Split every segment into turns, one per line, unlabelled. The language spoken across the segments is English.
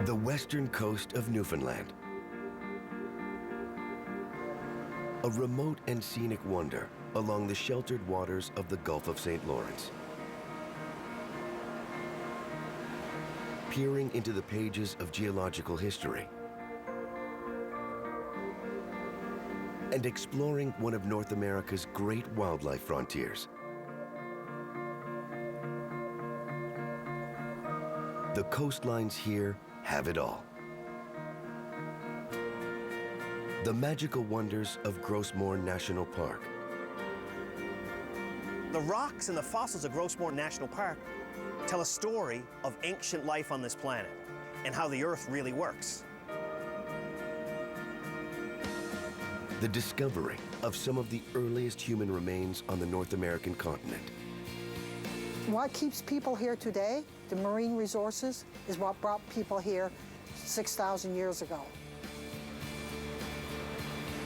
The western coast of Newfoundland. A remote and scenic wonder along the sheltered waters of the Gulf of St. Lawrence. Peering into the pages of geological history and exploring one of North America's great wildlife frontiers. The coastlines here have it all. The magical wonders of Gros National Park.
The rocks and the fossils of Gros National Park tell a story of ancient life on this planet and how the Earth really works.
The discovery of some of the earliest human remains on the North American continent.
What keeps people here today, the marine resources, is what brought people here 6,000 years ago.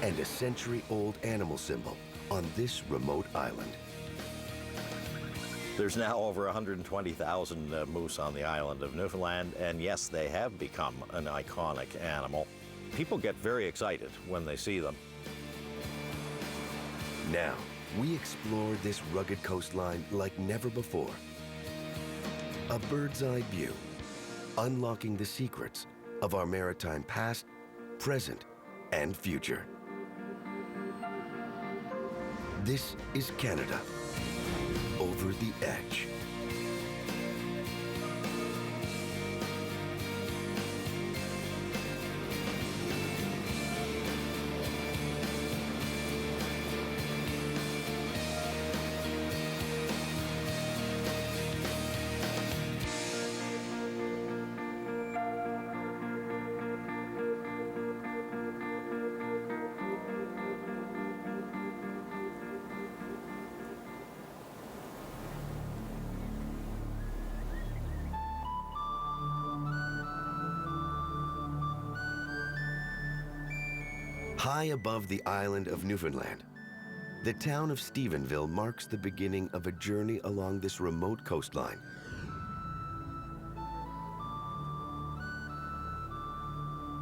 And a century-old animal symbol on this remote island.
There's now over 120,000 moose on the island of Newfoundland, and yes, they have become an iconic animal. People get very excited when they see them.
Now, we explore this rugged coastline like never before. A bird's-eye view, unlocking the secrets of our maritime past, present, and future. This is Canada, Over the Edge. High above the island of Newfoundland, the town of Stephenville marks the beginning of a journey along this remote coastline.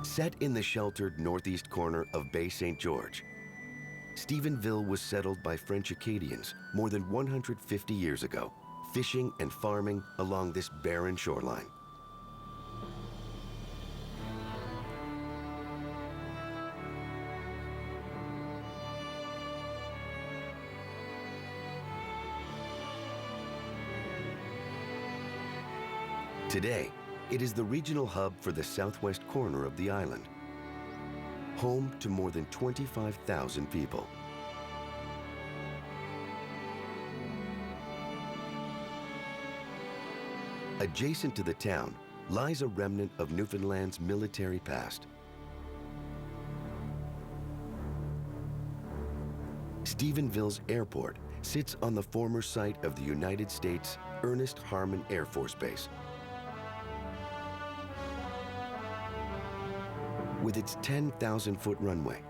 Set in the sheltered northeast corner of Bay St. George, Stephenville was settled by French Acadians more than 150 years ago, fishing and farming along this barren shoreline. Today, it is the regional hub for the southwest corner of the island, home to more than 25,000 people. Adjacent to the town lies a remnant of Newfoundland's military past. Stephenville's airport sits on the former site of the United States Ernest Harmon Air Force Base. With its 10,000-foot runway,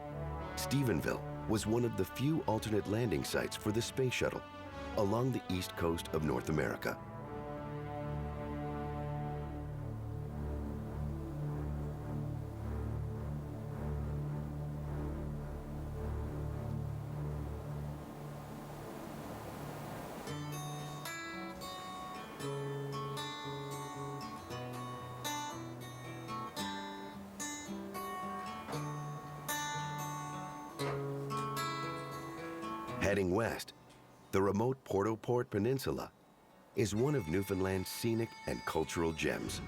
Stephenville was one of the few alternate landing sites for the space shuttle along the east coast of North America. Heading west, the remote Port Peninsula is one of Newfoundland's scenic and cultural gems.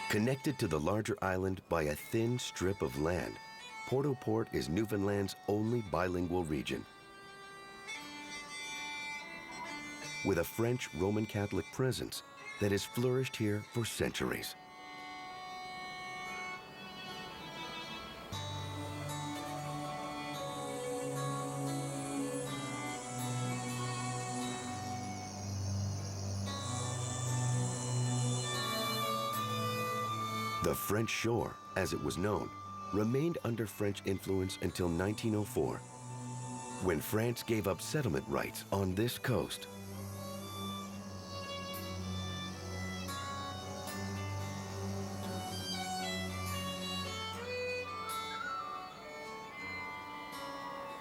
Connected to the larger island by a thin strip of land, Port is Newfoundland's only bilingual region. With a French Roman Catholic presence that has flourished here for centuries. The French shore, as it was known, remained under French influence until 1904, when France gave up settlement rights on this coast.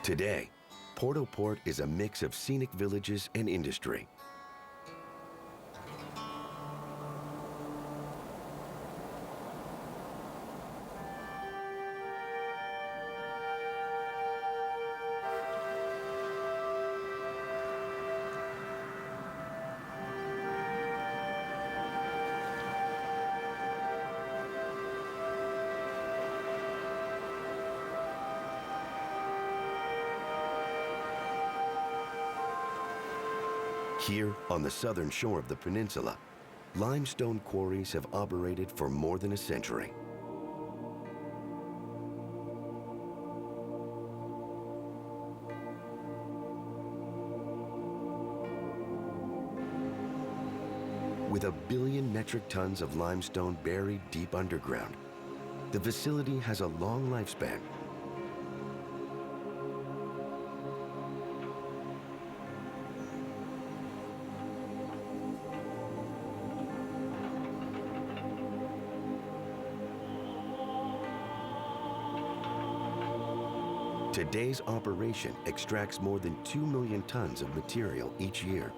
Today, Port-au-Port is a mix of scenic villages and industry. Here, on the southern shore of the peninsula, limestone quarries have operated for more than a century. With 1 billion metric tons of limestone buried deep underground, the facility has a long lifespan. Today's operation extracts more than 2 million tons of material each year.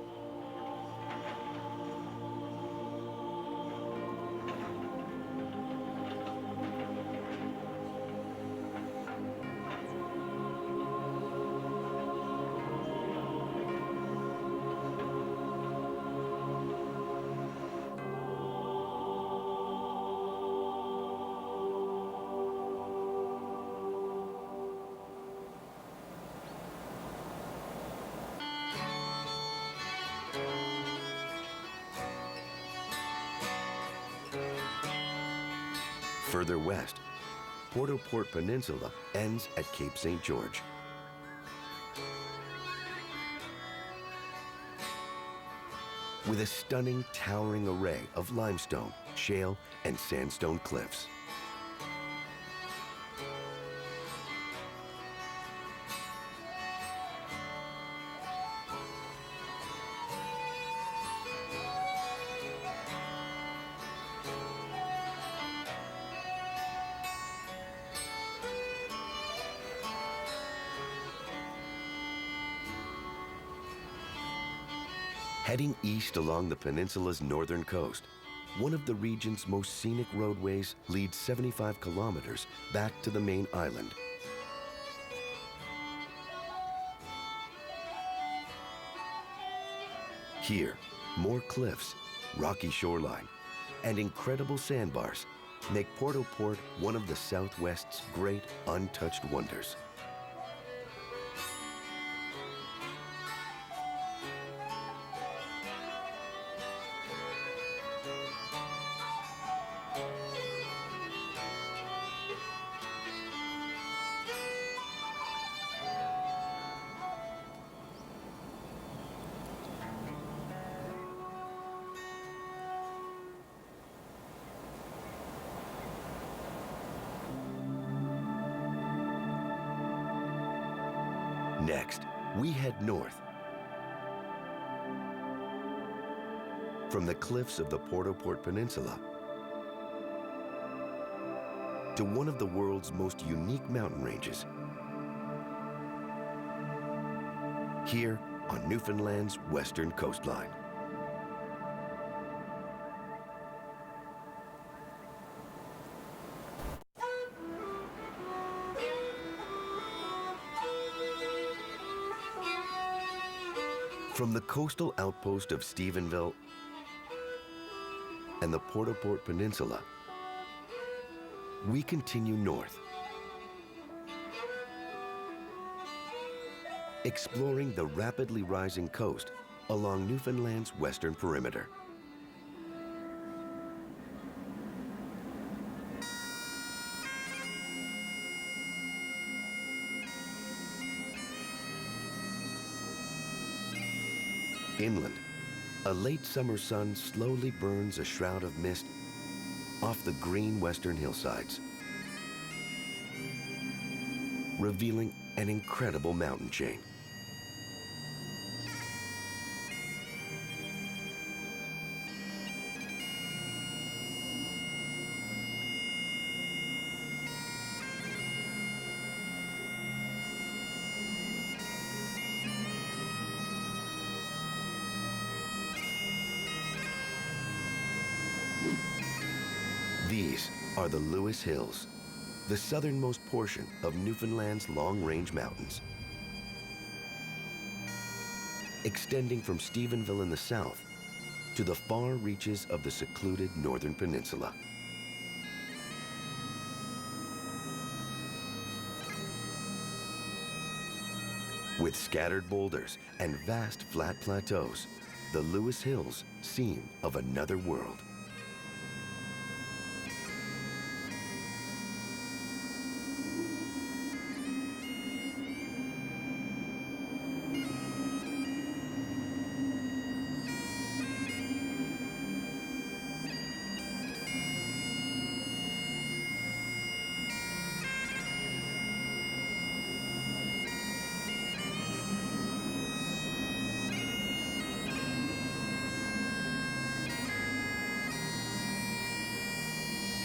Further west, Port-au-Port Peninsula ends at Cape St. George. With a stunning, towering array of limestone, shale, and sandstone cliffs. Heading east along the peninsula's northern coast, one of the region's most scenic roadways leads 75 kilometers back to the main island. Here, more cliffs, rocky shoreline, and incredible sandbars make Port-au-Port one of the Southwest's great untouched wonders. Next, we head north. From the cliffs of the Port-au-Port Peninsula to one of the world's most unique mountain ranges, here on Newfoundland's western coastline. From the coastal outpost of Stephenville and the Port-au-Port Peninsula, we continue north, exploring the rapidly rising coast along Newfoundland's western perimeter. Inland, a late summer sun slowly burns a shroud of mist off the green western hillsides. revealing an incredible mountain chain. These are the Lewis Hills, the southernmost portion of Newfoundland's long-range mountains. Extending from Stephenville in the south to the far reaches of the secluded Northern Peninsula. With scattered boulders and vast flat plateaus, the Lewis Hills seem of another world.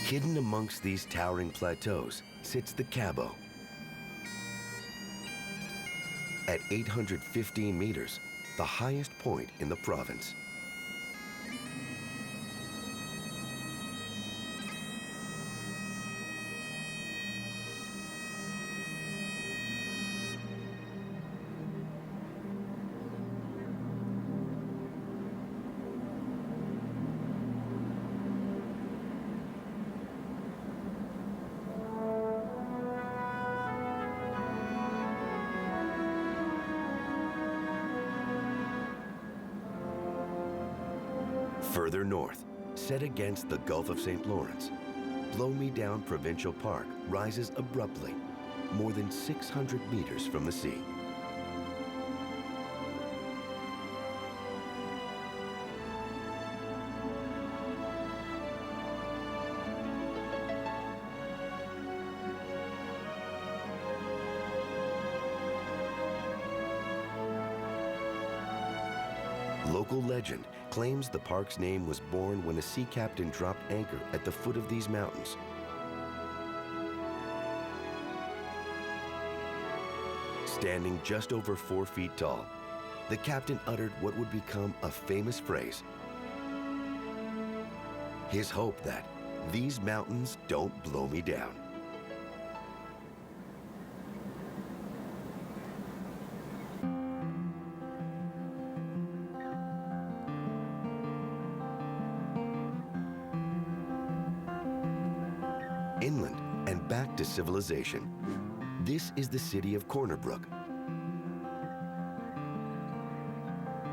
Hidden amongst these towering plateaus sits the Cabo. At 815 meters, the highest point in the province. Further north, set against the Gulf of St. Lawrence, Blow Me Down Provincial Park rises abruptly, more than 600 meters from the sea. Local legend claims the park's name was born when a sea captain dropped anchor at the foot of these mountains. Standing just over 4 feet tall, the captain uttered what would become a famous phrase. His hope that these mountains don't blow me down. Inland and back to civilization, this is the city of Corner Brook.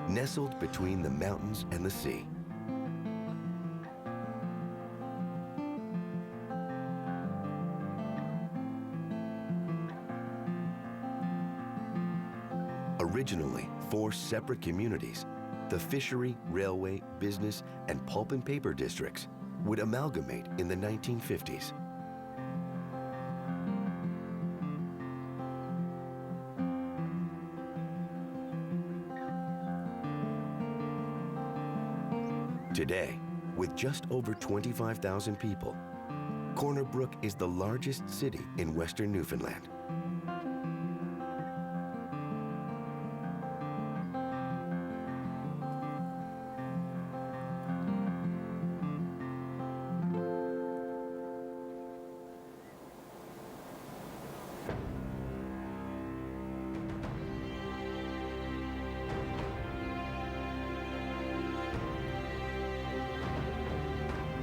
Nestled between the mountains and the sea. Originally 4 separate communities, the fishery, railway, business, and pulp and paper districts would amalgamate in the 1950s. Today, with just over 25,000 people, Corner Brook is the largest city in western Newfoundland.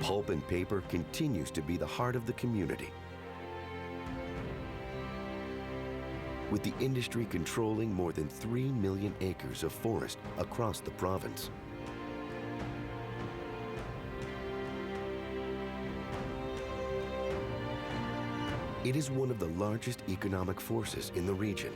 Pulp and paper continues to be the heart of the community, with the industry controlling more than 3 million acres of forest across the province. It is one of the largest economic forces in the region.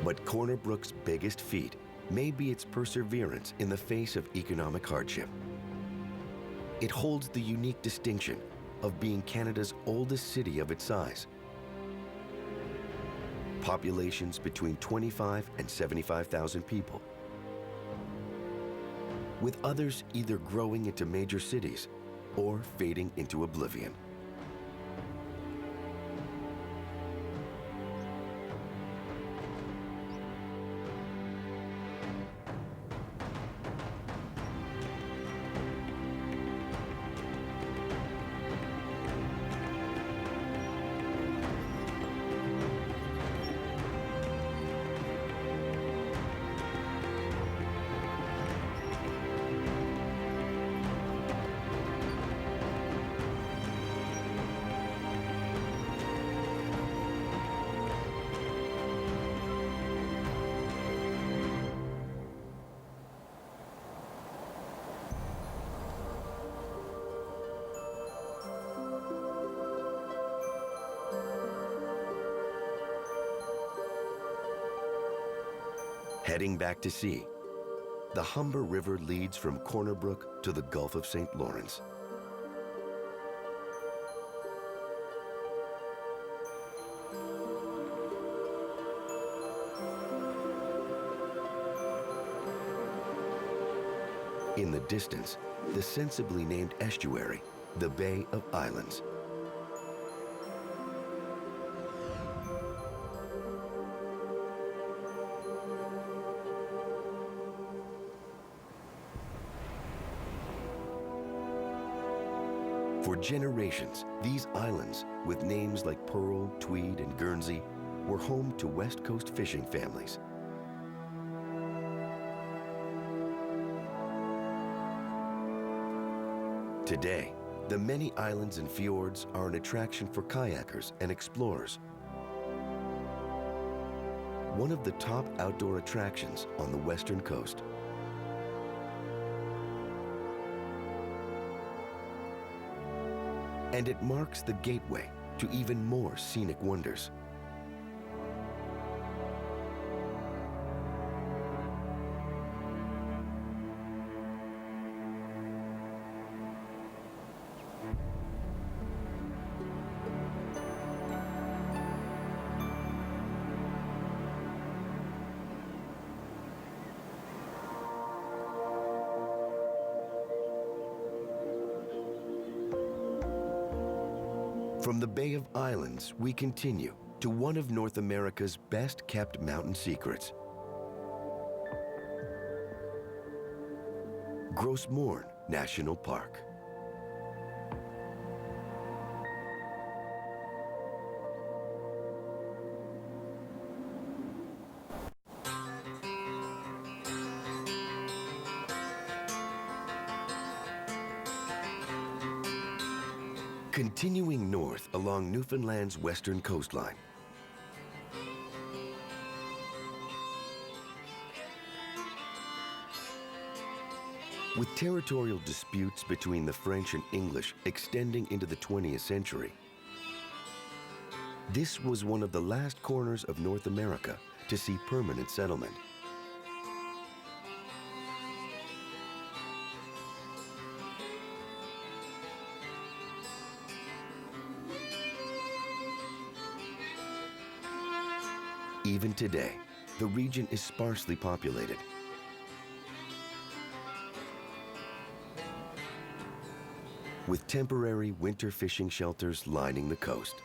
But Corner Brook's biggest feat may be its perseverance in the face of economic hardship. It holds the unique distinction of being Canada's oldest city of its size. Populations between 25 and 75,000 people, with others either growing into major cities or fading into oblivion. Heading back to sea, the Humber River leads from Corner Brook to the Gulf of St. Lawrence. In the distance, the sensibly named estuary, the Bay of Islands. For generations, these islands, with names like Pearl, Tweed, and Guernsey, were home to West Coast fishing families. Today, the many islands and fjords are an attraction for kayakers and explorers. One of the top outdoor attractions on the western coast. And it marks the gateway to even more scenic wonders. From the Bay of Islands, we continue to one of North America's best-kept mountain secrets. Gros National Park. Continuing north along Newfoundland's western coastline. With territorial disputes between the French and English extending into the 20th century, this was one of the last corners of North America to see permanent settlement. Even today, the region is sparsely populated. With temporary winter fishing shelters lining the coast.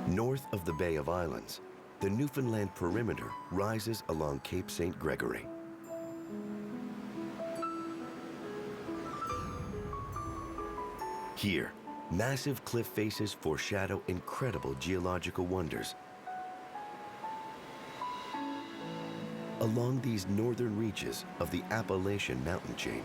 North of the Bay of Islands, the Newfoundland perimeter rises along Cape St. Gregory. Here, massive cliff faces foreshadow incredible geological wonders. along these northern reaches of the Appalachian mountain chain.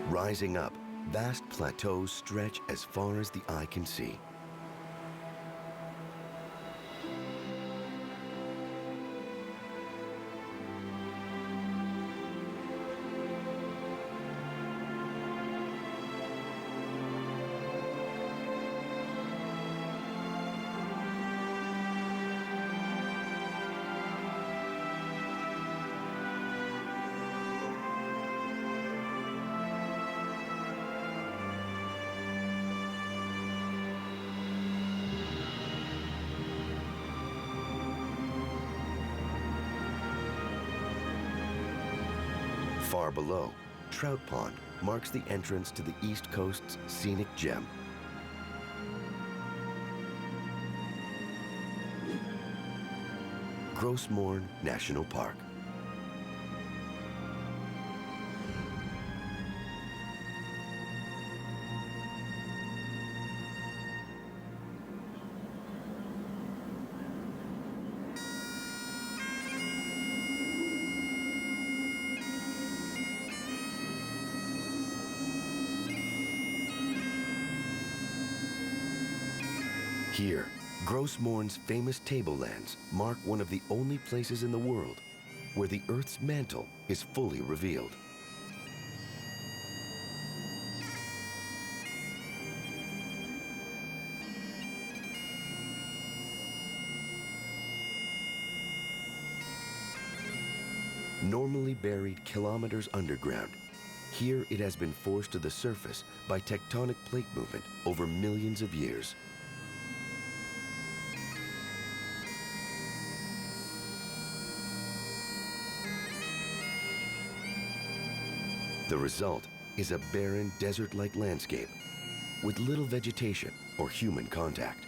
Rising up, vast plateaus stretch as far as the eye can see. Far below, Trout Pond marks the entrance to the East Coast's scenic gem. Gros Morne National Park. Here, Gros Morne's famous tablelands mark one of the only places in the world where the Earth's mantle is fully revealed. Normally buried kilometers underground, here it has been forced to the surface by tectonic plate movement over millions of years. The result is a barren, desert-like landscape with little vegetation or human contact.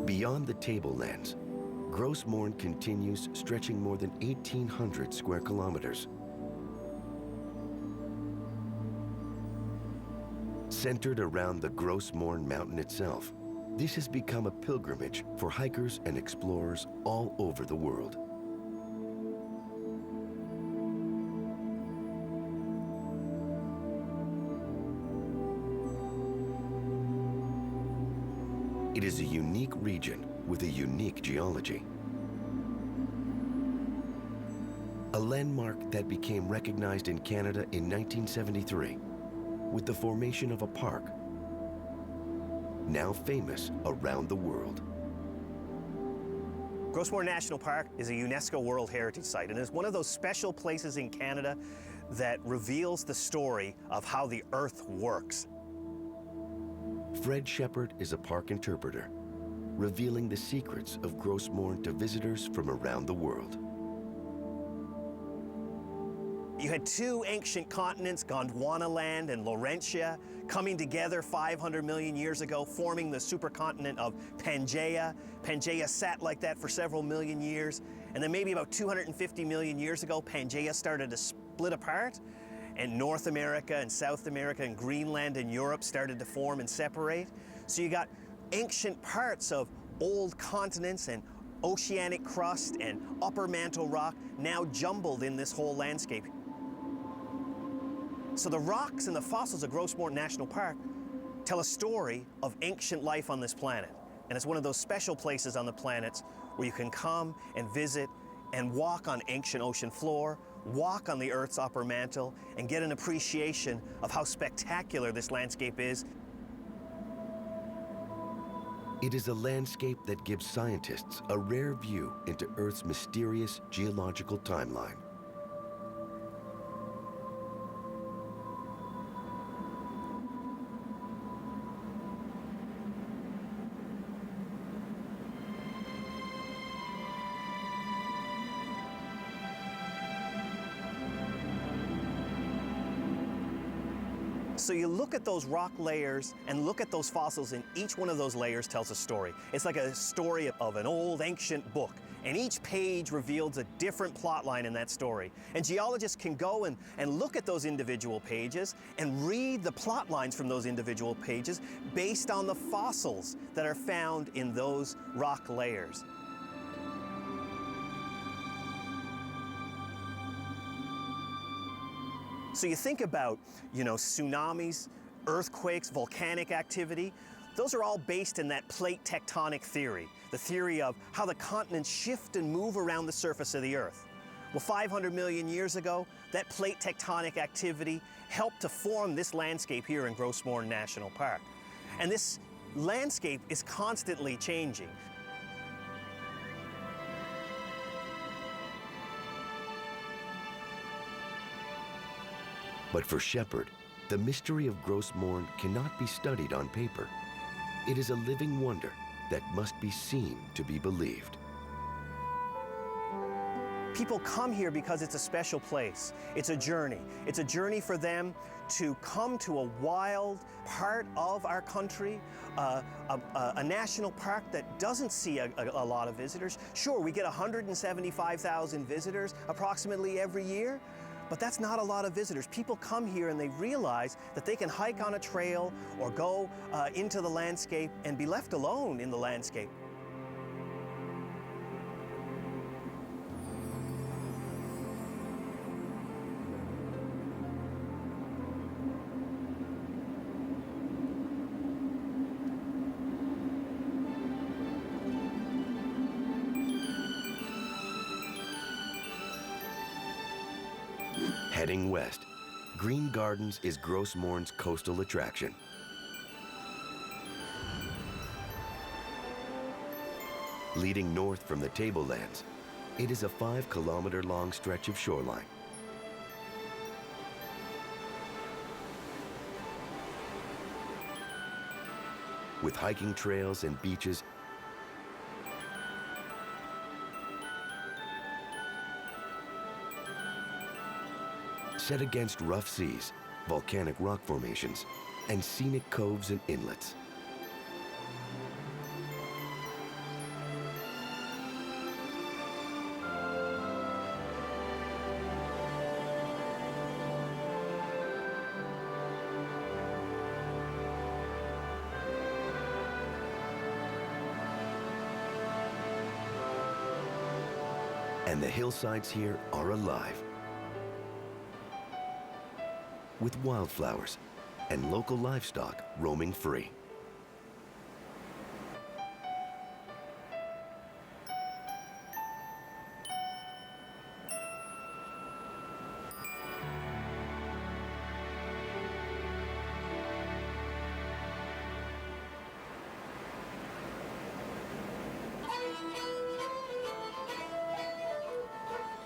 Beyond the tablelands, Gros Morne continues stretching more than 1,800 square kilometers. Centered around the Gros Morne mountain itself, this has become a pilgrimage for hikers and explorers all over the world. It is a unique region with a unique geology. A landmark that became recognized in Canada in 1973 with the formation of a park, now famous around the world.
Gros Morne National Park is a UNESCO World Heritage Site and is one of those special places in Canada that reveals the story of how the Earth works.
Fred Shepard is a park interpreter, revealing the secrets of Gros Morne to visitors from around the world.
You had two ancient continents, Gondwanaland and Laurentia, coming together 500 million years ago, forming the supercontinent of Pangaea. Pangaea sat like that for several million years, and then maybe about 250 million years ago, Pangaea started to split apart, and North America and South America and Greenland and Europe started to form and separate. So you got ancient parts of old continents and oceanic crust and upper mantle rock now jumbled in this whole landscape. So the rocks and the fossils of Gros National Park tell a story of ancient life on this planet. And it's one of those special places on the planet where you can come and visit and walk on ancient ocean floor, walk on the Earth's upper mantle, and get an appreciation of how spectacular this landscape is.
It is a landscape that gives scientists a rare view into Earth's mysterious geological timeline.
So you look at those rock layers and look at those fossils, and each one of those layers tells a story. It's like a story of an old ancient book, and each page reveals a different plot line in that story. And geologists can go and look at those individual pages and read the plot lines from those individual pages based on the fossils that are found in those rock layers. So you think about, tsunamis, earthquakes, volcanic activity. Those are all based in that plate tectonic theory, the theory of how the continents shift and move around the surface of the Earth. Well, 500 million years ago, that plate tectonic activity helped to form this landscape here in Gros National Park. And this landscape is constantly changing.
But for Shepard, the mystery of Gros Morne cannot be studied on paper. It is a living wonder that must be seen to be believed.
People come here because it's a special place. It's a journey. It's a journey for them to come to a wild part of our country, a national park that doesn't see a lot of visitors. Sure, we get 175,000 visitors approximately every year, but that's not a lot of visitors. People come here and they realize that they can hike on a trail or go into the landscape and be left alone in the landscape.
Heading west, Green Gardens is Gros Morne's coastal attraction. Leading north from the tablelands, it is a 5-kilometer-long stretch of shoreline. With hiking trails and beaches, set against rough seas, volcanic rock formations, and scenic coves and inlets. And the hillsides here are alive with wildflowers and local livestock roaming free.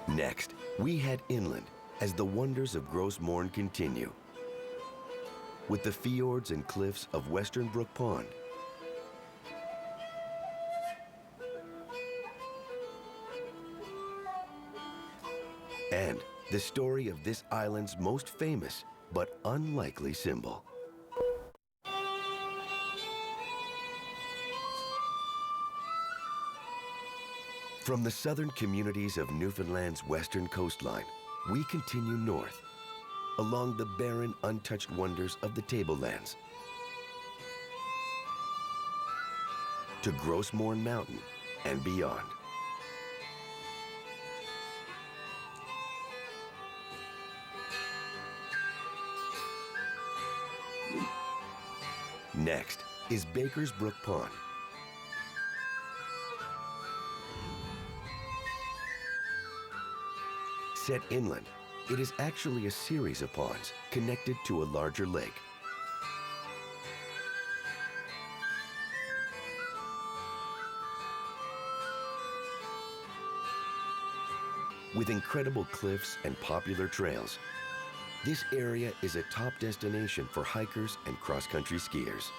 Next, we head inland as the wonders of Gros Morne continue. With the fjords and cliffs of western Brook Pond, and the story of this island's most famous but unlikely symbol. From the southern communities of Newfoundland's western coastline, we continue north, along the barren, untouched wonders of the tablelands, to Gros Morne Mountain and beyond. Next is Baker's Brook Pond. Set inland, it is actually a series of ponds connected to a larger lake. With incredible cliffs and popular trails, this area is a top destination for hikers and cross-country skiers.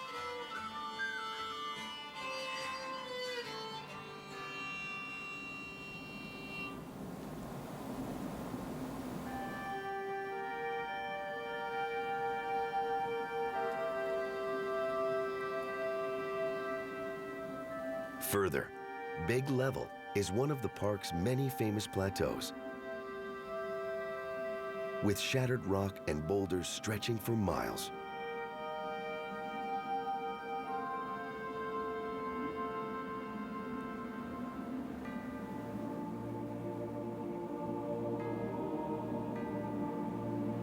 Further, Big Level is one of the park's many famous plateaus, with shattered rock and boulders stretching for miles.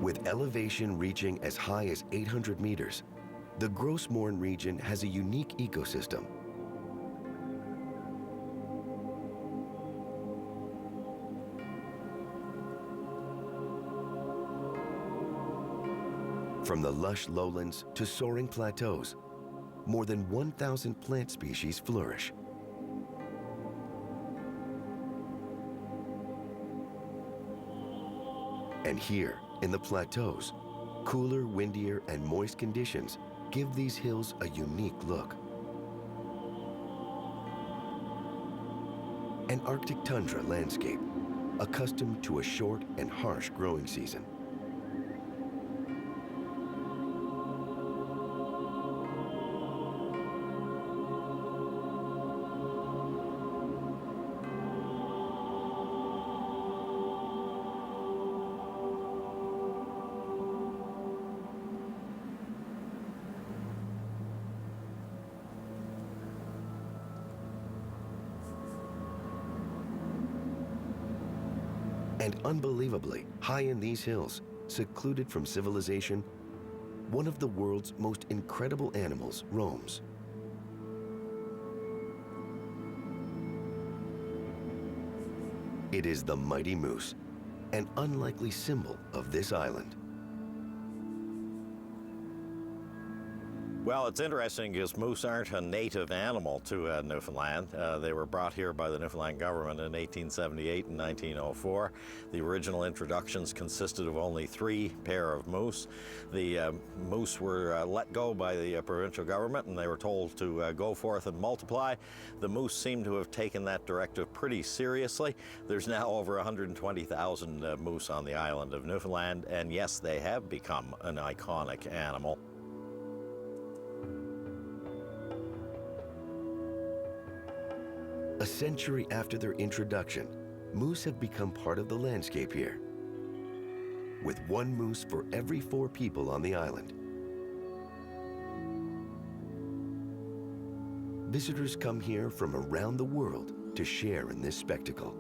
With elevation reaching as high as 800 meters, the Gros Morne region has a unique ecosystem. From the lush lowlands to soaring plateaus, more than 1,000 plant species flourish. And here, in the plateaus, cooler, windier, and moist conditions give these hills a unique look. An Arctic tundra landscape, accustomed to a short and harsh growing season. And unbelievably, high in these hills, secluded from civilization, one of the world's most incredible animals roams. It is the mighty moose, an unlikely symbol of this island.
Well, it's interesting because moose aren't a native animal to Newfoundland. They were brought here by the Newfoundland government in 1878 and 1904. The original introductions consisted of only 3 pair of moose. The moose were let go by the provincial government, and they were told to go forth and multiply. The moose seem to have taken that directive pretty seriously. There's now over 120,000 moose on the island of Newfoundland, and yes, they have become an iconic animal.
A century after their introduction, moose have become part of the landscape here, with 1 moose for every 4 people on the island. Visitors come here from around the world to share in this spectacle.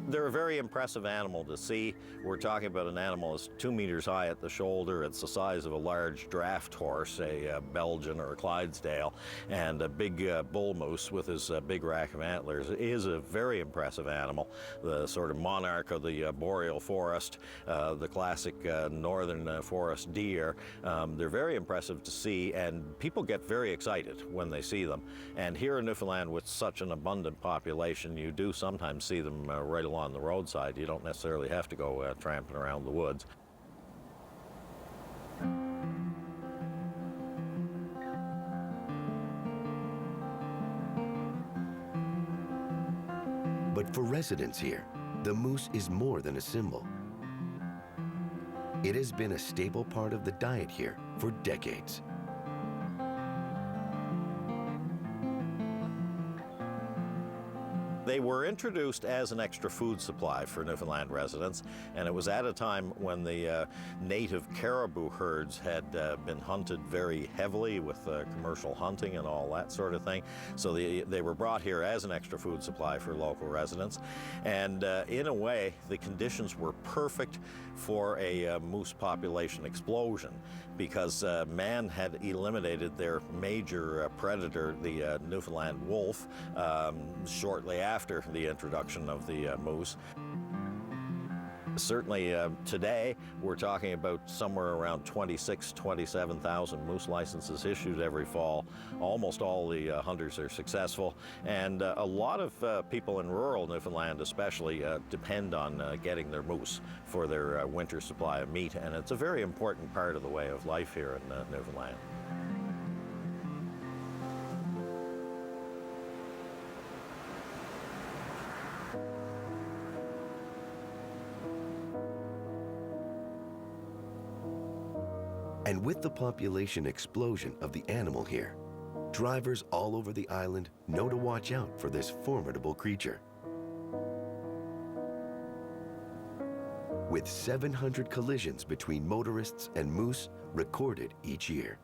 They're a very impressive animal to see. We're talking about an animal that's 2 meters high at the shoulder. It's the size of a large draft horse, a Belgian or a Clydesdale, and a big bull moose with his big rack of antlers. It is a very impressive animal, the sort of monarch of the boreal forest, the classic northern forest deer. They're very impressive to see, and people get very excited when they see them. And here in Newfoundland, with such an abundant population, you do sometimes see them right along the roadside. You don't necessarily have to go tramping around the woods.
But for residents here, the moose is more than a symbol. It has been a staple part of the diet here for decades.
They were introduced as an extra food supply for Newfoundland residents, and it was at a time when the native caribou herds had been hunted very heavily with commercial hunting and all that sort of thing. So they were brought here as an extra food supply for local residents. And in a way, the conditions were perfect for a moose population explosion, because man had eliminated their major predator, the Newfoundland wolf, shortly after the introduction of the moose. Certainly today, we're talking about somewhere around 27,000 moose licenses issued every fall. Almost all the hunters are successful, and a lot of people in rural Newfoundland especially depend on getting their moose for their winter supply of meat, and it's a very important part of the way of life here in Newfoundland.
And with the population explosion of the animal here, drivers all over the island know to watch out for this formidable creature. With 700 collisions between motorists and moose recorded each year.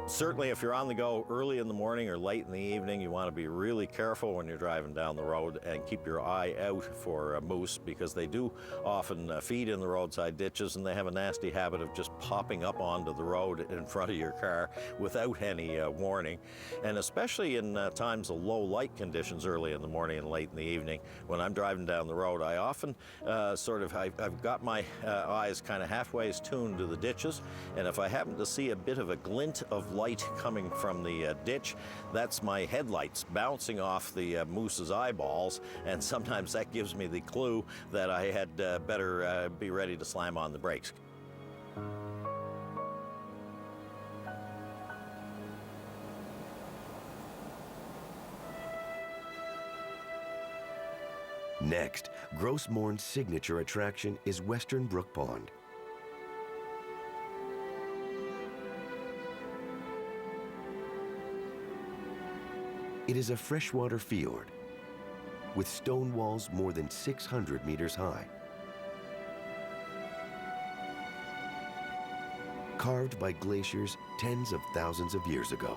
Certainly, if you're on the go early in the morning or late in the evening, you want to be really careful when you're driving down the road and keep your eye out for moose, because they do often feed in the roadside ditches, and they have a nasty habit of just popping up onto the road in front of your car without any warning. And especially in times of low light conditions early in the morning and late in the evening, when I'm driving down the road, I often I've got my eyes kind of halfway tuned to the ditches, and if I happen to see a bit of a glint of light coming from the ditch, that's my headlights bouncing off the moose's eyeballs, and sometimes that gives me the clue that I had better be ready to slam on the brakes.
Next, Gros Morne's signature attraction is Western Brook Pond. It is a freshwater fjord with stone walls more than 600 meters high, carved by glaciers tens of thousands of years ago.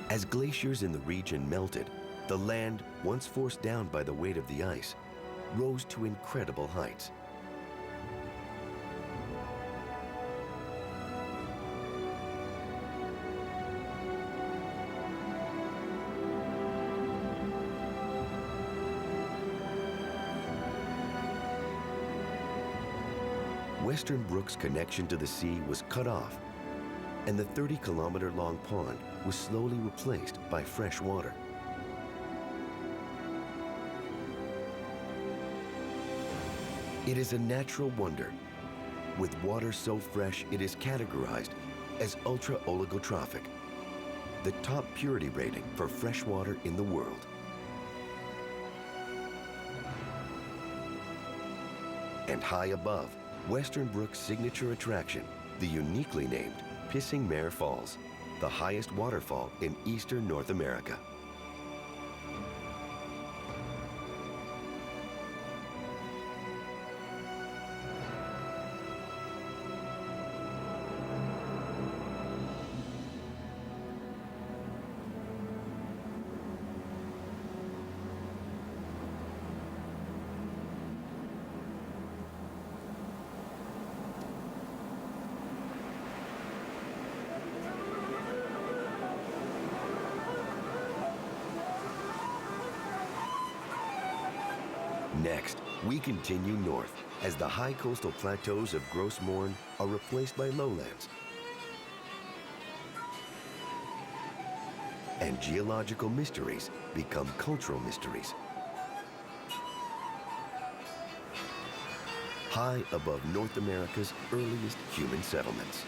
As glaciers in the region melted, the land, once forced down by the weight of the ice, rose to incredible heights. Western Brook's connection to the sea was cut off, and the 30-kilometer-long pond was slowly replaced by fresh water. It is a natural wonder. With water so fresh, it is categorized as ultra-oligotrophic, the top purity rating for fresh water in the world. And high above, Western Brook's signature attraction, the uniquely named Pissing Mare Falls, the highest waterfall in eastern North America. Next, we continue north as the high coastal plateaus of Gros Morne are replaced by lowlands. And geological mysteries become cultural mysteries. High above North America's earliest human settlements.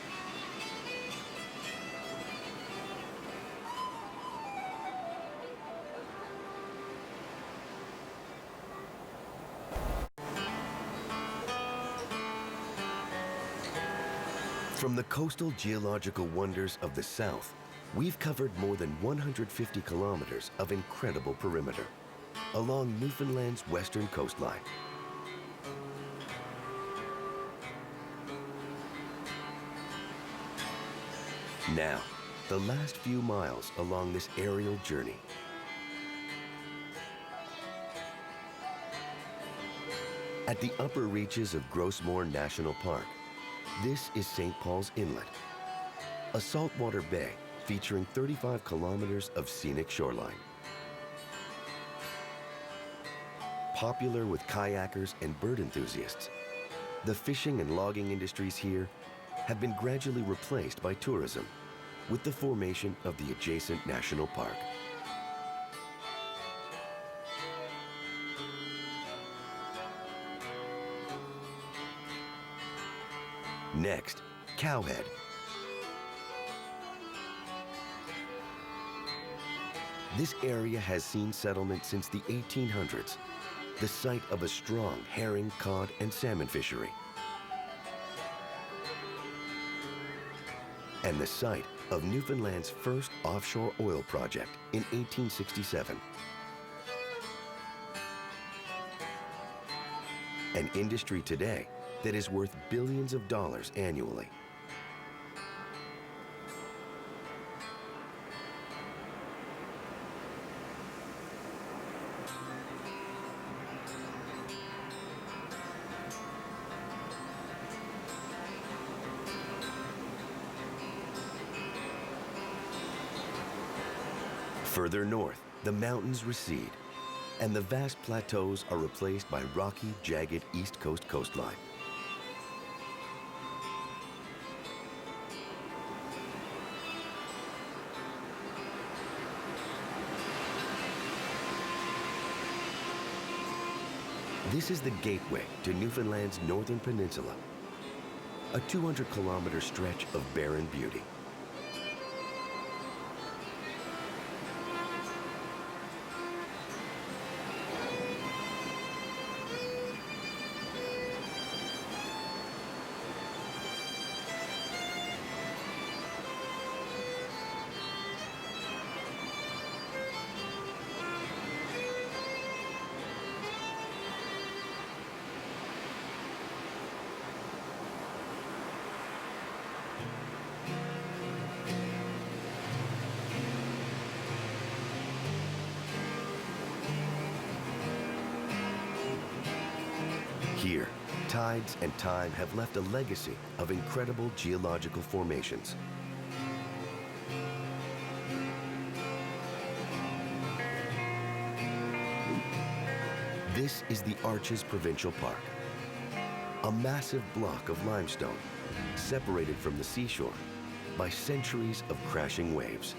From the coastal geological wonders of the South, we've covered more than 150 kilometers of incredible perimeter along Newfoundland's western coastline. Now, the last few miles along this aerial journey. At the upper reaches of Gros National Park, this is St. Paul's Inlet, a saltwater bay featuring 35 kilometers of scenic shoreline. Popular with kayakers and bird enthusiasts, the fishing and logging industries here have been gradually replaced by tourism with the formation of the adjacent national park. Next, Cowhead. This area has seen settlement since the 1800s, the site of a strong herring, cod, and salmon fishery, and the site of Newfoundland's first offshore oil project in 1867. An industry today that is worth billions of dollars annually. Further north, the mountains recede, and the vast plateaus are replaced by rocky, jagged East Coast coastline. This is the gateway to Newfoundland's Northern Peninsula, a 200-kilometer stretch of barren beauty. Here, tides and time have left a legacy of incredible geological formations. This is the Arches Provincial Park, a massive block of limestone separated from the seashore by centuries of crashing waves.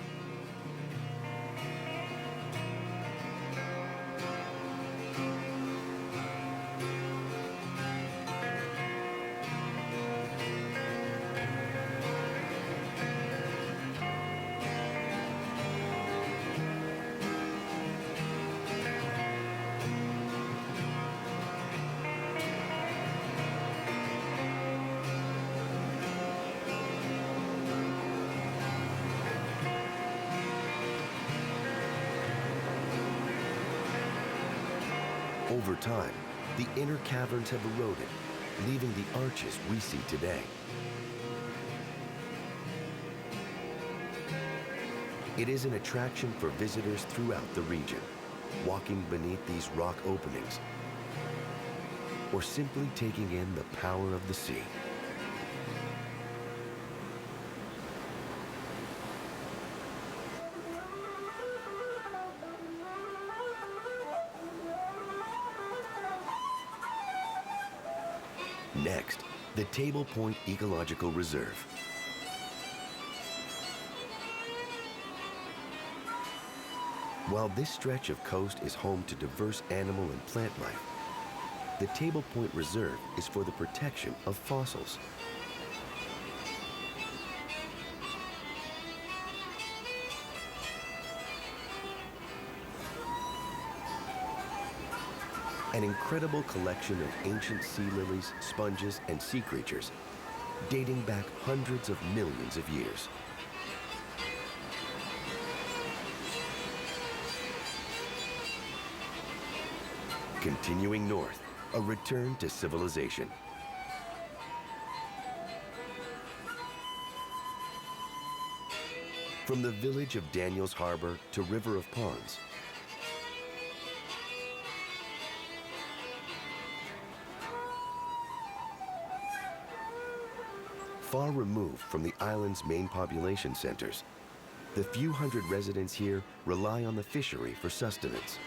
Over time, the inner caverns have eroded, leaving the arches we see today. It is an attraction for visitors throughout the region, walking beneath these rock openings, or simply taking in the power of the sea. Next, the Table Point Ecological Reserve. While this stretch of coast is home to diverse animal and plant life, the Table Point Reserve is for the protection of fossils. An incredible collection of ancient sea lilies, sponges, and sea creatures dating back hundreds of millions of years. Continuing north, a return to civilization. From the village of Daniels Harbor to River of Ponds, far removed from the island's main population centers, the few hundred residents here rely on the fishery for sustenance.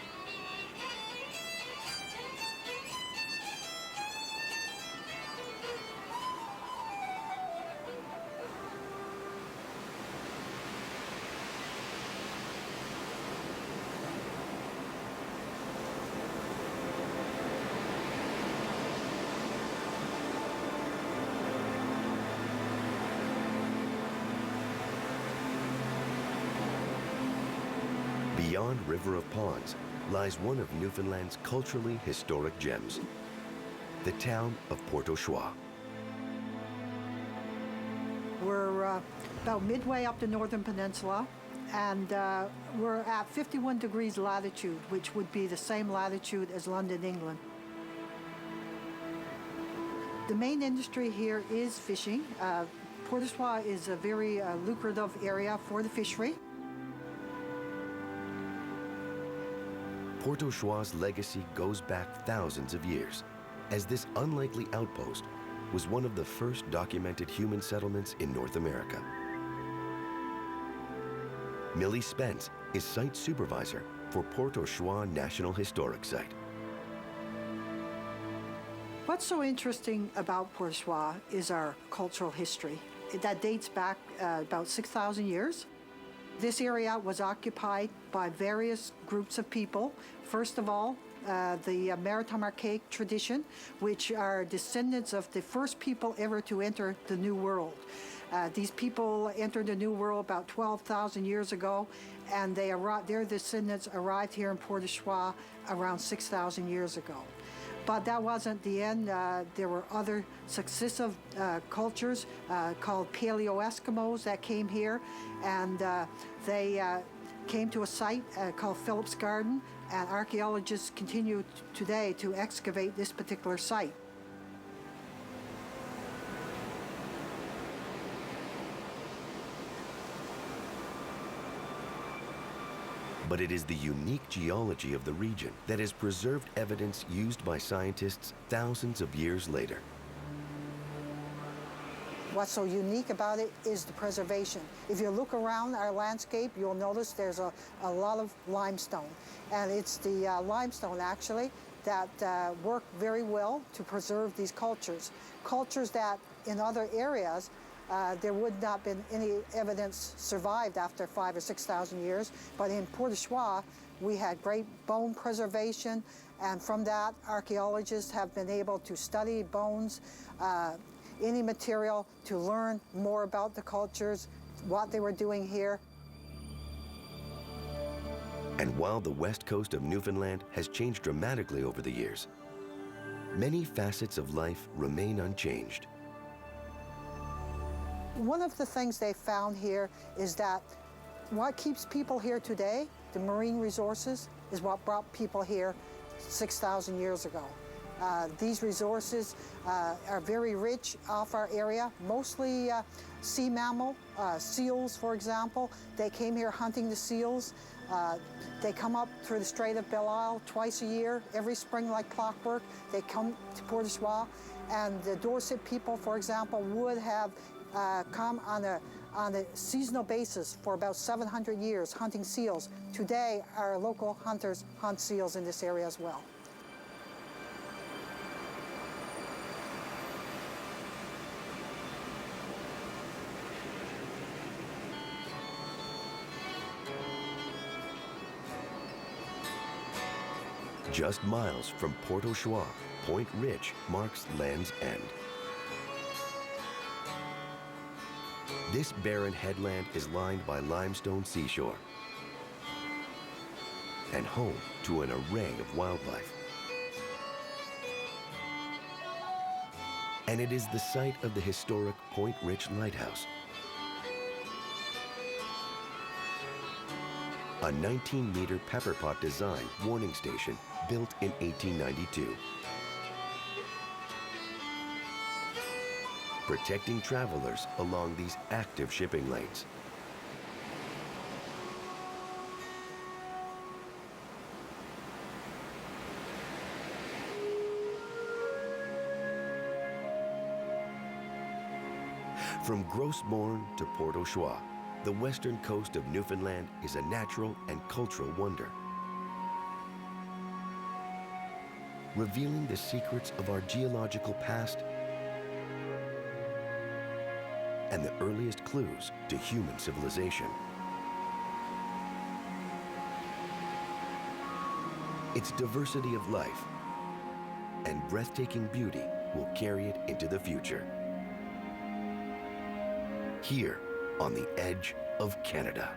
Beyond River of Ponds lies one of Newfoundland's culturally historic gems, the town of Choix.
We're about midway up the Northern Peninsula, and we're at 51 degrees latitude, which would be the same latitude as London, England. The main industry here is fishing. Choix is a very lucrative area for the fishery.
Choix's legacy goes back thousands of years, as this unlikely outpost was one of the first documented human settlements in North America. Millie Spence is site supervisor for Choix National Historic Site.
What's so interesting about Choix is our cultural history. That dates back about 6,000 years. This area was occupied by various groups of people. First of all, the Maritime Archaic tradition, which are descendants of the first people ever to enter the New World. These people entered the New World about 12,000 years ago, and their descendants arrived here in Choix around 6,000 years ago. But that wasn't the end. There were other successive cultures called Paleo-Eskimos that came here, and they came to a site called Phillips Garden, and archaeologists continue today to excavate this particular site.
But it is the unique geology of the region that has preserved evidence used by scientists thousands of years later.
What's so unique about it is the preservation. If you look around our landscape, you'll notice there's a lot of limestone. And it's the limestone, actually, that work very well to preserve these cultures. Cultures that in other areas, there would not have been any evidence survived after 5,000 or 6,000 years. But in Choix, we had great bone preservation. And from that, archaeologists have been able to study bones, any material, to learn more about the cultures, what they were doing here.
And while the west coast of Newfoundland has changed dramatically over the years, many facets of life remain unchanged.
One of the things they found here is that what keeps people here today, the marine resources, is what brought people here 6,000 years ago. These resources are very rich off our area, mostly sea mammal, seals, for example. They came here hunting the seals. They come up through the Strait of Belle Isle twice a year, every spring like clockwork. They come to Choix, and the Dorset people, for example, would have come on a seasonal basis for about 700 years hunting seals. Today, our local hunters hunt seals in this area as well.
Just miles from Choix, Point Rich marks Land's End. This barren headland is lined by limestone seashore and home to an array of wildlife. and it is the site of the historic Point Rich Lighthouse, a 19-meter pepperpot design warning station built in 1892. Protecting travelers along these active shipping lanes. From Gros Morne to Port au Choix, the western coast of Newfoundland is a natural and cultural wonder, revealing the secrets of our geological past and the earliest clues to human civilization. Its diversity of life and breathtaking beauty will carry it into the future. Here on the edge of Canada.